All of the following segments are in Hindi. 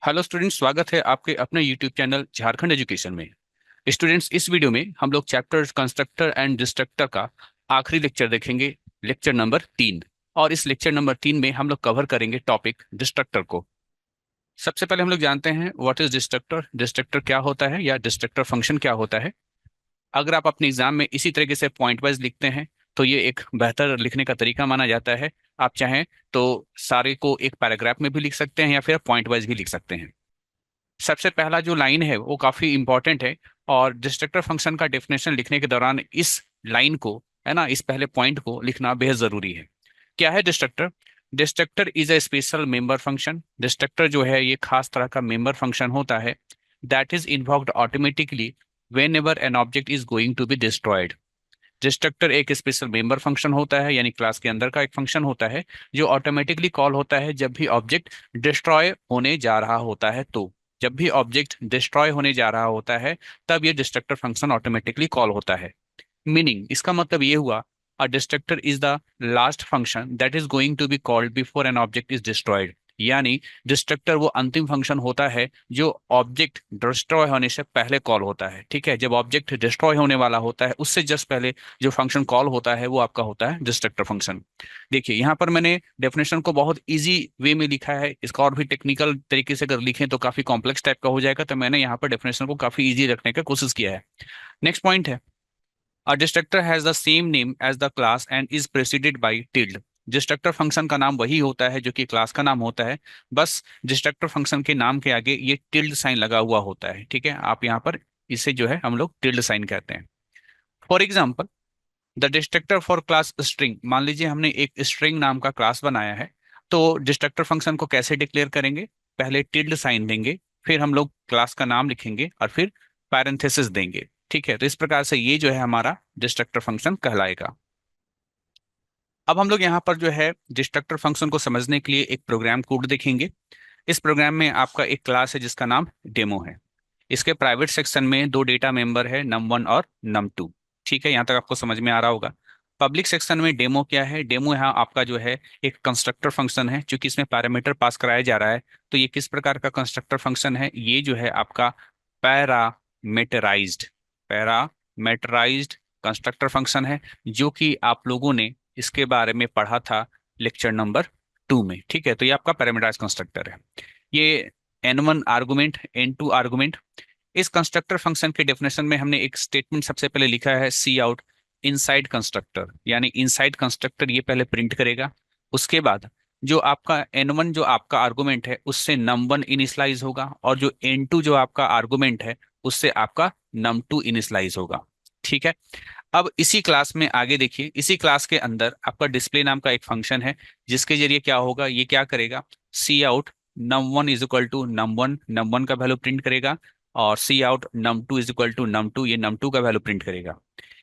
हेलो स्टूडेंट्स, स्वागत है आपके अपने यूट्यूब चैनल झारखंड एजुकेशन में। स्टूडेंट्स, इस वीडियो में हम लोग चैप्टर कंस्ट्रक्टर एंड डिस्ट्रक्टर का आखिरी लेक्चर देखेंगे, लेक्चर नंबर 3। और इस लेक्चर नंबर 3 में हम लोग कवर करेंगे टॉपिक डिस्ट्रक्टर को। सबसे पहले हम लोग जानते हैं व्हाट इज डिस्ट्रक्टर, डिस्ट्रक्टर क्या होता है या डिस्ट्रक्टर फंक्शन क्या होता है। अगर आप अपने एग्जाम में इसी तरीके से पॉइंट वाइज लिखते हैं तो ये एक बेहतर लिखने का तरीका माना जाता है। आप चाहें तो सारे को एक पैराग्राफ में भी लिख सकते हैं या फिर पॉइंट वाइज भी लिख सकते हैं। सबसे पहला जो लाइन है वो काफी इंपॉर्टेंट है, और डिस्ट्रक्टर फंक्शन का डेफिनेशन लिखने के दौरान इस लाइन को, है ना, इस पहले पॉइंट को लिखना बेहद जरूरी है। क्या है destructor? Destructor is a special member function. Destructor जो है ये खास तरह का मेंबर फंक्शन होता है that is invoked automatically whenever an object is going to be destroyed. Destructor एक स्पेशल मेंबर फंक्शन होता है, यानी क्लास के अंदर का एक फंक्शन होता है जो ऑटोमेटिकली कॉल होता है जब भी ऑब्जेक्ट डिस्ट्रॉय होने जा रहा होता है। तो जब भी ऑब्जेक्ट डिस्ट्रॉय होने जा रहा होता है तब ये डिस्ट्रक्टर फंक्शन ऑटोमेटिकली कॉल होता है। मीनिंग, इसका मतलब ये हुआ, a destructor is the last function that is going to be called before an object is destroyed. यानी डिस्ट्रक्टर वो अंतिम फंक्शन होता है जो ऑब्जेक्ट डिस्ट्रॉय होने से पहले कॉल होता है। ठीक है, जब ऑब्जेक्ट डिस्ट्रॉय होने वाला होता है उससे जस्ट पहले जो फंक्शन कॉल होता है वो आपका होता है डिस्ट्रक्टर फंक्शन। देखिए, यहाँ पर मैंने डेफिनेशन को बहुत इजी वे में लिखा है। इसका और भी टेक्निकल तरीके से अगर लिखें तो काफी कॉम्प्लेक्स टाइप का हो जाएगा, तो मैंने यहाँ पर डेफिनेशन को काफी इजी रखने का कोशिश किया है। नेक्स्ट पॉइंट है, A destructor has the same name as the class and is preceded by tilde। Destructor function का नाम वही होता है जो कि क्लास का नाम होता है, बस डिस्ट्रक्टर फंक्शन के नाम के आगे ये टिल्ड साइन लगा हुआ होता है। ठीक है, आप यहाँ पर इसे जो है हम लोग टिल्ड साइन कहते हैं। For example, the destructor for class string. मान लीजिए हमने एक स्ट्रिंग नाम का क्लास बनाया है, तो डिस्ट्रक्टर फंक्शन को कैसे डिक्लेयर करेंगे? पहले टिल्ड साइन देंगे, फिर हम लोग क्लास का नाम लिखेंगे और फिर पैरेंथेसिस देंगे। ठीक है, तो इस प्रकार से ये जो है हमारा डिस्ट्रक्टर फंक्शन कहलाएगा। अब हम लोग यहाँ पर जो है डिस्ट्रक्टर फंक्शन को समझने के लिए एक प्रोग्राम कोड देखेंगे। इस प्रोग्राम में आपका एक क्लास है जिसका नाम डेमो है। इसके प्राइवेट सेक्शन में दो डेटा मेंबर है, num1 और num2। ठीक है, यहाँ तक आपको समझ में आ रहा होगा। पब्लिक सेक्शन में डेमो क्या है? डेमो यहाँ आपका जो है एक कंस्ट्रक्टर फंक्शन है, क्योंकि इसमें पैरामीटर पास कराया जा रहा है। तो ये किस प्रकार का कंस्ट्रक्टर फंक्शन है? ये जो है आपका पैरामेटराइज्ड पैरामेटराइज्ड कंस्ट्रक्टर फंक्शन है, जो कि आप लोगों ने इसके बारे में पढ़ा था लेक्चर नंबर 2 में। ठीक है, तो ये आपका पैरामीटराइज्ड कंस्ट्रक्टर है। ये n1 आर्गुमेंट, n2 आर्गुमेंट। इस कंस्ट्रक्टर फंक्शन के डेफिनेशन में हमने एक स्टेटमेंट सबसे पहले लिखा है, सी आउट इनसाइड कंस्ट्रक्टर। यानी इनसाइड कंस्ट्रक्टर ये पहले प्रिंट करेगा। उसके बाद जो आपका n1 जो आपका आर्गुमेंट है उससे num1 इनिशलाइज होगा, और जो n2 जो आपका आर्गुमेंट है उससे आपका num2 इनिशलाइज होगा। ठीक है, अब इसी क्लास में आगे देखिए, इसी क्लास के अंदर आपका डिस्प्ले नाम का एक फंक्शन है, जिसके जरिए क्या होगा, ये क्या करेगा, cout num1 is equal to num1, num1 का वैल्यू प्रिंट करेगा, और cout num2 is equal to num2, ये num2 का वैल्यू प्रिंट करेगा।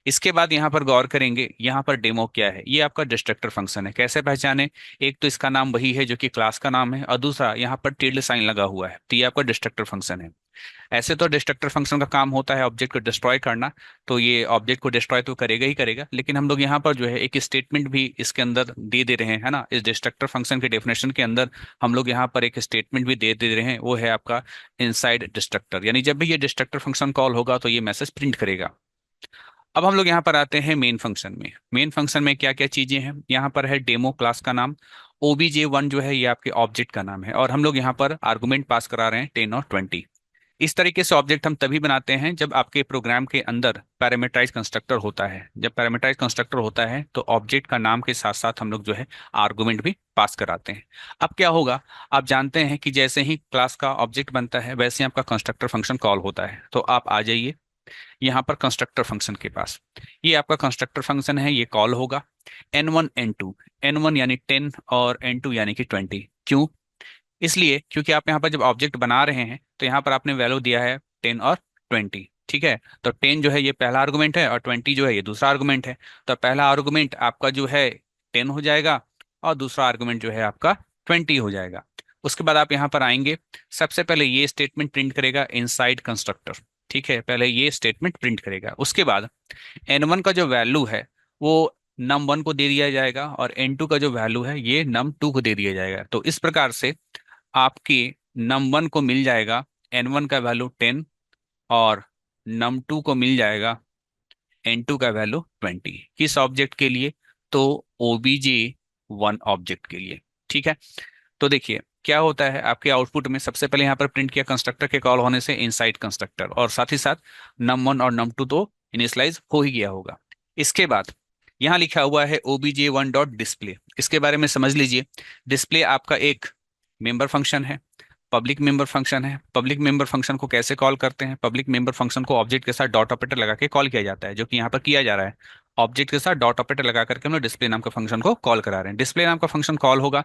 इसके बाद यहाँ पर गौर करेंगे, यहाँ पर डेमो क्या है, ये आपका डिस्ट्रक्टर फंक्शन है। कैसे पहचाने? एक तो इसका नाम वही है जो कि क्लास का नाम है, और दूसरा यहाँ पर टिल्ड साइन लगा हुआ है, तो ये आपका डिस्ट्रक्टर फंक्शन है। ऐसे तो डिस्ट्रक्टर फंक्शन का काम होता है ऑब्जेक्ट को डिस्ट्रॉय करना, तो ये ऑब्जेक्ट को डिस्ट्रॉय तो करेगा ही करेगा, लेकिन हम लोग यहाँ पर जो है एक स्टेटमेंट भी इसके अंदर दे रहे हैं, है ना। इस डिस्ट्रक्टर फंक्शन के डेफिनेशन के अंदर हम लोग यहाँ पर एक स्टेटमेंट भी दे रहे हैं, वो है आपका इनसाइड डिस्ट्रक्टर। यानी जब भी ये डिस्ट्रक्टर फंक्शन कॉल होगा तो ये मैसेज प्रिंट करेगा। अब हम लोग यहाँ पर आते हैं मेन फंक्शन में। मेन फंक्शन में क्या क्या चीजें हैं? यहाँ पर है डेमो क्लास का नाम, obj1 जो है ये आपके ऑब्जेक्ट का नाम है, और हम लोग यहाँ पर आर्गुमेंट पास करा रहे हैं 10 और 20। इस तरीके से ऑब्जेक्ट हम तभी बनाते हैं जब आपके प्रोग्राम के अंदर पैरामीटराइज कंस्ट्रक्टर होता है। जब पैरामीटराइज कंस्ट्रक्टर होता है तो ऑब्जेक्ट का नाम के साथ साथ हम लोग जो है आर्गुमेंट भी पास कराते हैं। अब क्या होगा, आप जानते हैं कि जैसे ही क्लास का ऑब्जेक्ट बनता है वैसे ही आपका कंस्ट्रक्टर फंक्शन कॉल होता है। तो आप आ जाइए यहाँ पर कंस्ट्रक्टर फंक्शन के पास। ये आपका कंस्ट्रक्टर फंक्शन है, ये कॉल होगा n1 n2। n1 यानी 10 और n2 यानी कि 20। क्यों? इसलिए क्योंकि आप यहाँ पर जब ऑब्जेक्ट बना रहे हैं तो यहाँ पर आपने वैल्यू दिया है 10 और 20। ठीक है, तो 10 जो है ये पहला आर्गुमेंट है और 20 जो है ये दूसरा आर्गुमेंट है। तो पहला आर्गुमेंट आपका जो है 10 हो जाएगा, और दूसरा आर्गुमेंट जो है आपका 20 हो जाएगा। उसके बाद आप यहाँ पर आएंगे, सबसे पहले ये स्टेटमेंट प्रिंट करेगा इनसाइड कंस्ट्रक्टर। ठीक है, पहले ये स्टेटमेंट प्रिंट करेगा। उसके बाद n1 का जो वैल्यू है वो num1 को दे दिया जाएगा, और n2 का जो वैल्यू है ये num2 को दे दिया जाएगा। तो इस प्रकार से आपकी num1 को मिल जाएगा n1 का वैल्यू 10 और num2 को मिल जाएगा n2 का वैल्यू 20। किस ऑब्जेक्ट के लिए? तो obj1 ऑब्जेक्ट के लिए। ठीक है, तो देखिए क्या होता है आपके आउटपुट में, सबसे पहले यहाँ पर प्रिंट किया कंस्ट्रक्टर के कॉल होने से इनसाइड कंस्ट्रक्टर, और साथ ही साथ num1 और num2 तो इनिशियलाइज हो ही गया होगा। इसके बाद यहाँ लिखा हुआ है obj1 डॉट डिस्प्ले। इसके बारे में समझ लीजिए। डिस्प्ले आपका एक मेंबर फंक्शन है, पब्लिक मेंबर फंक्शन है। पब्लिक मेंबर फंक्शन को कैसे कॉल करते हैं? पब्लिक मेंबर फंक्शन को ऑब्जेक्ट के साथ डॉट ऑपरेटर लगा के कॉल किया जाता है, जो कि यहाँ पर किया जा रहा है। ऑब्जेक्ट के साथ डॉट ऑपरेटर लगा करके हम लोग डिस्प्ले नाम का फंक्शन को कॉल करा रहे हैं। डिस्प्ले नाम का फंक्शन कॉल होगा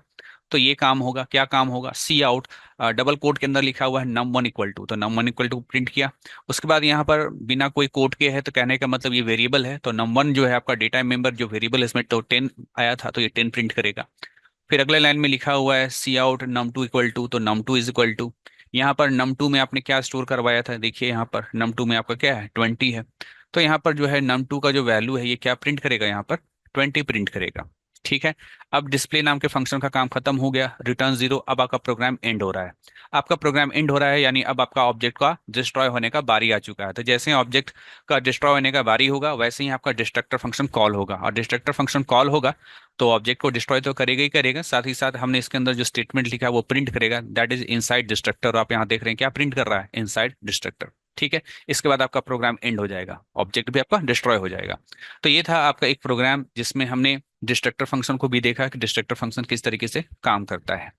तो ये काम होगा। क्या काम होगा? सी आउट, डबल कोट के अंदर लिखा हुआ है num1 इक्वल टू, तो num1 इक्वल टू प्रिंट किया। उसके बाद यहाँ पर बिना कोई कोट के है, तो कहने का मतलब ये वेरिएबल है, तो num1 जो है आपका डेटा मेंबर जो वेरिएबल है इसमें तो 10 आया था, तो ये 10 प्रिंट करेगा। फिर अगले लाइन में लिखा हुआ है सी आउट num2 इक्वल टू, तो num2 इज इक्वल टू, यहाँ पर num2 में आपने क्या स्टोर करवाया था? देखिए यहाँ पर num2 में आपका क्या है? 20 है। तो यहाँ पर जो है num2 का जो वैल्यू है ये क्या प्रिंट करेगा? यहाँ पर 20 प्रिंट करेगा। ठीक है, अब डिस्प्ले नाम के फंक्शन का काम खत्म हो गया, रिटर्न 0। अब आपका प्रोग्राम एंड हो रहा है। आपका प्रोग्राम एंड हो रहा है यानी अब आपका ऑब्जेक्ट का डिस्ट्रॉय होने का बारी आ चुका है। तो जैसे ऑब्जेक्ट का डिस्ट्रॉय होने का बारी होगा वैसे ही आपका डिस्ट्रक्टर फंक्शन कॉल होगा, और डिस्ट्रक्टर फंक्शन कॉल होगा तो ऑब्जेक्ट को डिस्ट्रॉय तो करेगा ही करेगा, साथ ही साथ हमने इसके अंदर जो स्टेटमेंट लिखा है वो प्रिंट करेगा, दैट इज इनसाइड डिस्ट्रक्टर। आप यहाँ देख रहे हैं क्या प्रिंट कर रहा है? Inside destructor. ठीक है, इसके बाद आपका प्रोग्राम एंड हो जाएगा, ऑब्जेक्ट भी आपका डिस्ट्रॉय हो जाएगा। तो ये था आपका एक प्रोग्राम जिसमें हमने डिस्ट्रक्टर फंक्शन को भी देखा कि डिस्ट्रक्टर फंक्शन किस तरीके से काम करता है।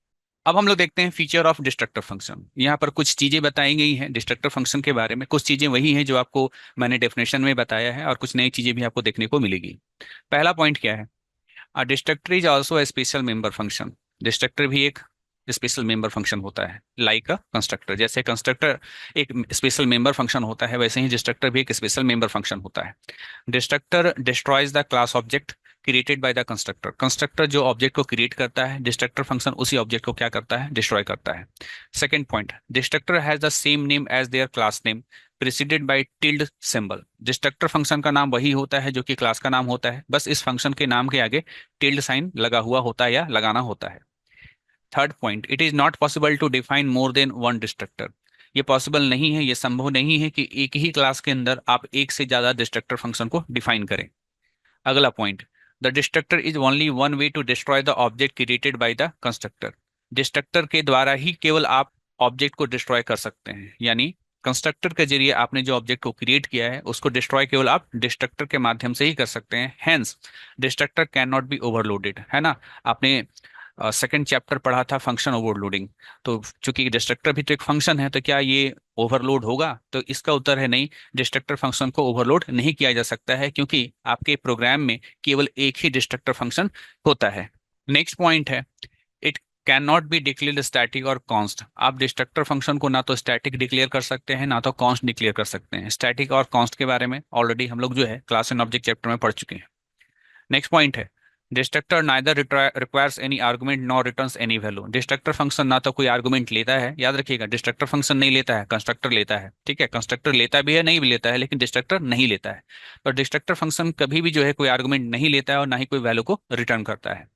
अब हम लोग देखते हैं फीचर ऑफ डिस्ट्रक्टर फंक्शन। यहाँ पर कुछ चीजें बताई गई हैं डिस्ट्रक्टर फंक्शन के बारे में। कुछ चीजें वही हैं जो आपको मैंने डेफिनेशन में बताया है, और कुछ नई चीजें भी आपको देखने को मिलेगी। पहला पॉइंट क्या है? Destructor is also a special member function. Destructor भी एक स्पेशल मेंबर फंक्शन होता है, लाइक अ कंस्ट्रक्टर। जैसे कंस्ट्रक्टर एक स्पेशल मेंबर फंक्शन होता है, वैसे ही डिस्ट्रक्टर भी एक स्पेशल मेंबर फंक्शन होता है। Destructor destroys the class object created by the constructor. Constructor जो ऑब्जेक्ट को क्रिएट करता है, डिस्ट्रक्टर फंक्शन उसी ऑब्जेक्ट को क्या करता है? डिस्ट्रॉय करता है। Second point, destructor has the same name as their class name preceded by tilde symbol. Destructor function का नाम वही होता है जो कि क्लास का नाम होता है, बस इस फंक्शन के नाम के आगे टिल्ड साइन लगा हुआ होता है या लगाना होता है। Third point, it is not possible to define more than one destructor. ये पॉसिबल नहीं है, ये संभव नहीं है कि एक ही क्लास के अंदर आप एक से ज्यादा डिस्ट्रक्टर फंक्शन को डिफाइन करें। अगला point, the destructor is only one way to destroy the object created by the constructor. Destructor के द्वारा ही केवल आप ऑब्जेक्ट को डिस्ट्रॉय कर सकते हैं, यानी कंस्ट्रक्टर के जरिए आपने जो ऑब्जेक्ट को क्रिएट किया है उसको डिस्ट्रॉय केवल आप डिस्ट्रक्टर के माध्यम से ही कर सकते हैं। Hence destructor can not be overloaded, है ना? आपने सेकंड चैप्टर पढ़ा था फंक्शन ओवरलोडिंग। तो चूंकि डिस्ट्रक्टर भी तो एक फंक्शन है, तो क्या ये ओवरलोड होगा? तो इसका उत्तर है नहीं, डिस्ट्रक्टर फंक्शन को ओवरलोड नहीं किया जा सकता है, क्योंकि आपके प्रोग्राम में केवल एक ही डिस्ट्रक्टर फंक्शन होता है। नेक्स्ट पॉइंट है, it can not be declared static और कॉन्स्ट। आप डिस्ट्रक्टर फंक्शन को ना तो स्टैटिक डिक्लेयर कर सकते हैं ना तो कॉन्स्ट डिक्लेयर कर सकते हैं। स्टैटिक और कॉन्स्ट के बारे में ऑलरेडी हम लोग जो है क्लास एंड ऑब्जेक्ट चैप्टर में पढ़ चुके हैं। नेक्स्ट पॉइंट है, destructor neither requires any argument nor returns any value. Destructor function ना तो कोई आर्गुमेंट लेता है, याद रखिएगा डिस्ट्रक्टर फंक्शन नहीं लेता है, कंस्ट्रक्टर लेता है। ठीक है, कंस्ट्रक्टर लेता भी है नहीं भी लेता है, लेकिन डिस्ट्रक्टर नहीं लेता है। तो डिस्ट्रक्टर फंक्शन कभी भी जो है कोई आर्गुमेंट नहीं लेता है और ना ही कोई वैल्यू को रिटर्न करता है।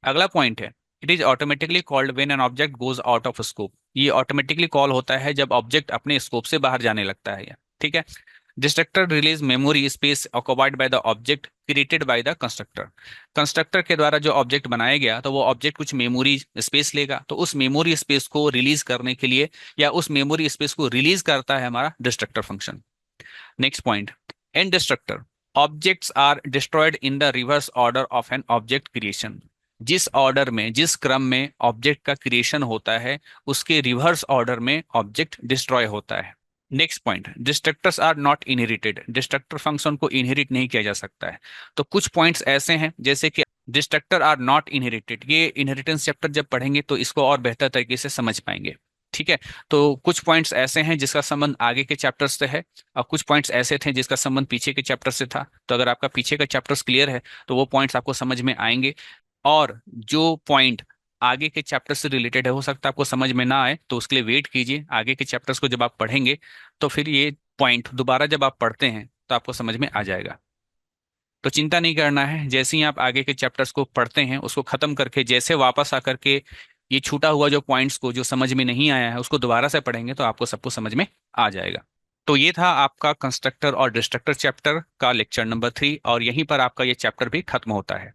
अगला पॉइंट है, it is automatically called when an object goes out of scope. ये ऑटोमेटिकली कॉल होता है जब ऑब्जेक्ट अपने स्कोप से बाहर जाने लगता है। ठीक है, destructor release memory space occupied by the object created by the constructor. Constructor के द्वारा जो ऑब्जेक्ट बनाया गया तो वो ऑब्जेक्ट कुछ मेमोरी स्पेस लेगा, तो उस मेमोरी स्पेस को रिलीज करने के लिए या उस मेमोरी स्पेस को रिलीज करता है हमारा destructor function. Next point, an destructor objects are destroyed in the reverse order of an object creation. जिस ऑर्डर में, जिस क्रम में ऑब्जेक्ट का क्रिएशन होता है उसके रिवर्स ऑर्डर में ऑब्जेक्ट डिस्ट्रॉय होता है। Next point, destructors are not inherited. Destructor function को इनहेरिट नहीं किया जा सकता है। तो कुछ पॉइंट्स ऐसे हैं जैसे कि डिस्ट्रक्टर आर नॉट इनहेरिटेड, ये इनहेरिटेंस चैप्टर जब पढ़ेंगे तो इसको और बेहतर तरीके से समझ पाएंगे। ठीक है, तो कुछ पॉइंट्स ऐसे हैं जिसका संबंध आगे के चैप्टर्स से है, और कुछ पॉइंट्स ऐसे थे जिसका संबंध पीछे के चैप्टर से था। तो अगर आपका पीछे का चैप्टर्स क्लियर है तो वो पॉइंट्स आपको समझ में आएंगे, और जो पॉइंट आगे के चैप्टर से रिलेटेड है हो सकता है आपको समझ में ना आए, तो उसके लिए वेट कीजिए। आगे के चैप्टर्स को जब आप पढ़ेंगे तो फिर ये पॉइंट दोबारा जब आप पढ़ते हैं तो आपको समझ में आ जाएगा। तो चिंता नहीं करना है, जैसे ही आप आगे के चैप्टर्स को पढ़ते हैं उसको खत्म करके जैसे वापस आकर के ये छूटा हुआ जो पॉइंट्स को जो समझ में नहीं आया है उसको दोबारा से पढ़ेंगे तो आपको सब कुछ समझ में आ जाएगा। तो ये था आपका कंस्ट्रक्टर और डिस्ट्रक्टर चैप्टर का लेक्चर नंबर 3, और यहीं पर आपका ये चैप्टर भी खत्म होता है।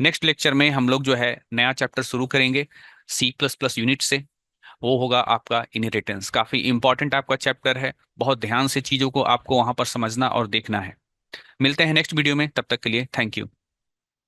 नेक्स्ट लेक्चर में हम लोग जो है नया चैप्टर शुरू करेंगे C++ यूनिट से। वो होगा आपका इनहेरिटेंस। काफी इंपॉर्टेंट आपका चैप्टर है, बहुत ध्यान से चीजों को आपको वहां पर समझना और देखना है। मिलते हैं नेक्स्ट वीडियो में, तब तक के लिए थैंक यू।